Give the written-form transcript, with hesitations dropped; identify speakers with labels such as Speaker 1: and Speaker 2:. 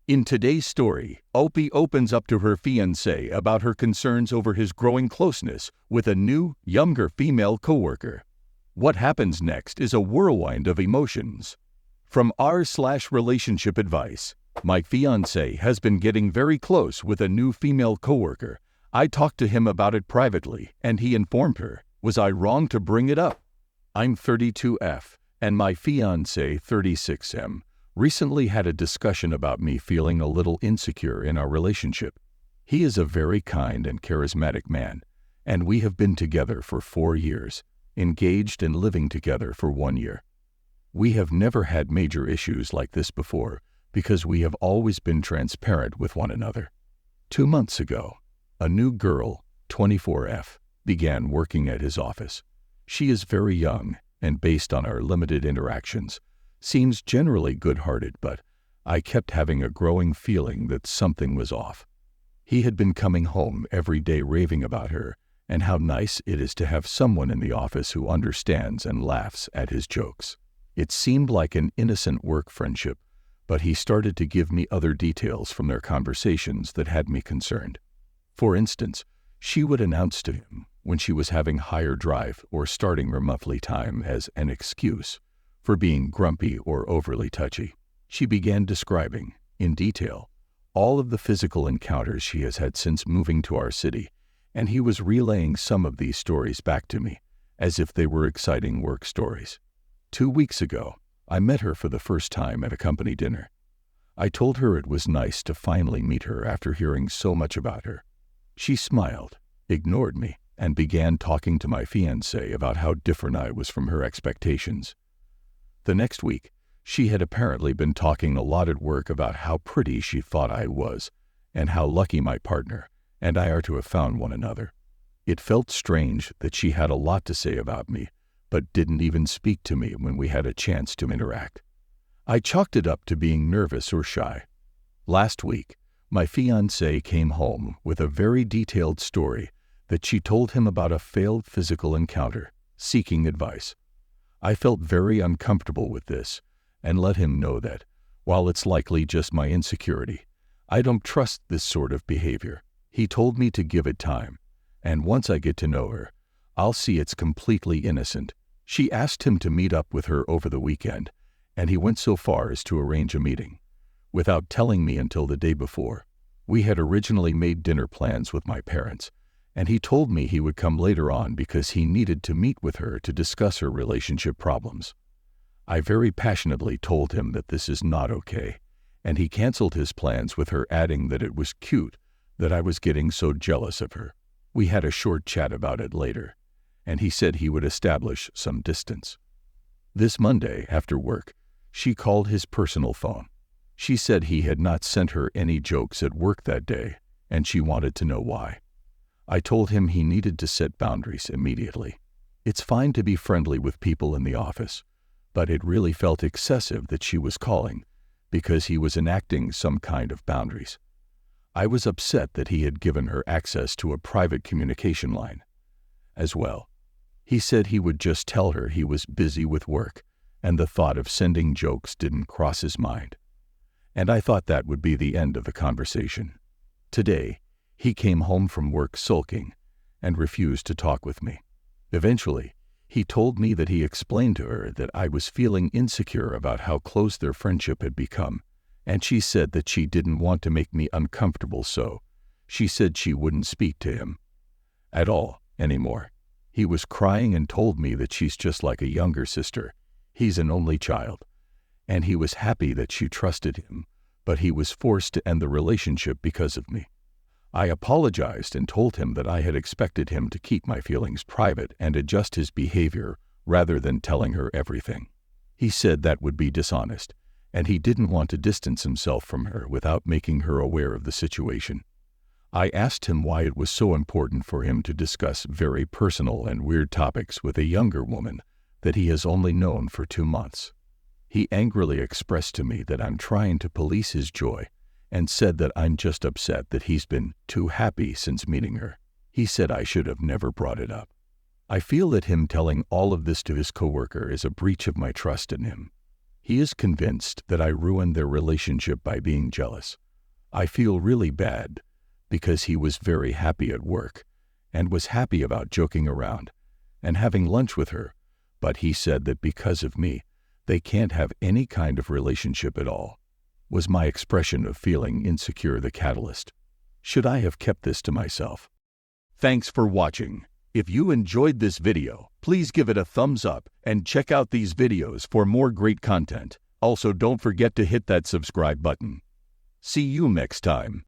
Speaker 1: In today's story, Opie opens up to her fiancé about her concerns over his growing closeness with a new, younger female coworker. What happens next is a whirlwind of emotions. From r/relationship advice, my fiancé has been getting very close with a new female coworker. I talked to him about it privately, and he informed her. Was I wrong to bring it up? I'm 32F, and my fiancé 36M. Recently had a discussion about me feeling a little insecure in our relationship. He is a very kind and charismatic man, and we have been together for 4 years, engaged and living together for 1 year. We have never had major issues like this before because we have always been transparent with one another. 2 months ago, a new girl, 24F, began working at his office. She is very young, and based on our limited interactions, seems generally good-hearted, but I kept having a growing feeling that something was off. He had been coming home every day raving about her and how nice it is to have someone in the office who understands and laughs at his jokes. It seemed like an innocent work friendship, but he started to give me other details from their conversations that had me concerned. For instance, she would announce to him when she was having higher drive or starting her monthly time as an excuse for being grumpy or overly touchy. She began describing, in detail, all of the physical encounters she has had since moving to our city, and he was relaying some of these stories back to me, as if they were exciting work stories. 2 weeks ago, I met her for the first time at a company dinner. I told her it was nice to finally meet her after hearing so much about her. She smiled, ignored me, and began talking to my fiancé about how different I was from her expectations. The next week, she had apparently been talking a lot at work about how pretty she thought I was, and how lucky my partner and I are to have found one another. It felt strange that she had a lot to say about me, but didn't even speak to me when we had a chance to interact. I chalked it up to being nervous or shy. Last week, my fiancé came home with a very detailed story that she told him about a failed physical encounter, seeking advice. I felt very uncomfortable with this and let him know that, while it's likely just my insecurity, I don't trust this sort of behavior. He told me to give it time, and once I get to know her, I'll see it's completely innocent. She asked him to meet up with her over the weekend, and he went so far as to arrange a meeting, without telling me until the day before. We had originally made dinner plans with my parents, and he told me he would come later on because he needed to meet with her to discuss her relationship problems. I very passionately told him that this is not okay, and he canceled his plans with her, adding that it was cute that I was getting so jealous of her. We had a short chat about it later, and he said he would establish some distance. This Monday, after work, she called his personal phone. She said he had not sent her any jokes at work that day, and she wanted to know why. I told him he needed to set boundaries immediately. It's fine to be friendly with people in the office, but it really felt excessive that she was calling because he was enacting some kind of boundaries. I was upset that he had given her access to a private communication line. As well, he said he would just tell her he was busy with work, and the thought of sending jokes didn't cross his mind. And I thought that would be the end of the conversation. Today, he came home from work sulking and refused to talk with me. Eventually, he told me that he explained to her that I was feeling insecure about how close their friendship had become, and she said that she didn't want to make me uncomfortable, so she said she wouldn't speak to him at all anymore. He was crying and told me that she's just like a younger sister. He's an only child, and he was happy that she trusted him, but he was forced to end the relationship because of me. I apologized and told him that I had expected him to keep my feelings private and adjust his behavior rather than telling her everything. He said that would be dishonest, and he didn't want to distance himself from her without making her aware of the situation. I asked him why it was so important for him to discuss very personal and weird topics with a younger woman that he has only known for 2 months. He angrily expressed to me that I'm trying to police his joy and said that I'm just upset that he's been too happy since meeting her. He said I should have never brought it up. I feel that him telling all of this to his coworker is a breach of my trust in him. He is convinced that I ruined their relationship by being jealous. I feel really bad because he was very happy at work and was happy about joking around and having lunch with her, but he said that because of me, they can't have any kind of relationship at all. Was my expression of feeling insecure the catalyst? Should I have kept this to myself? Thanks for watching. If you enjoyed this video, please give it a thumbs up and check out these videos for more great content. Also, don't forget to hit that subscribe button. See you next time.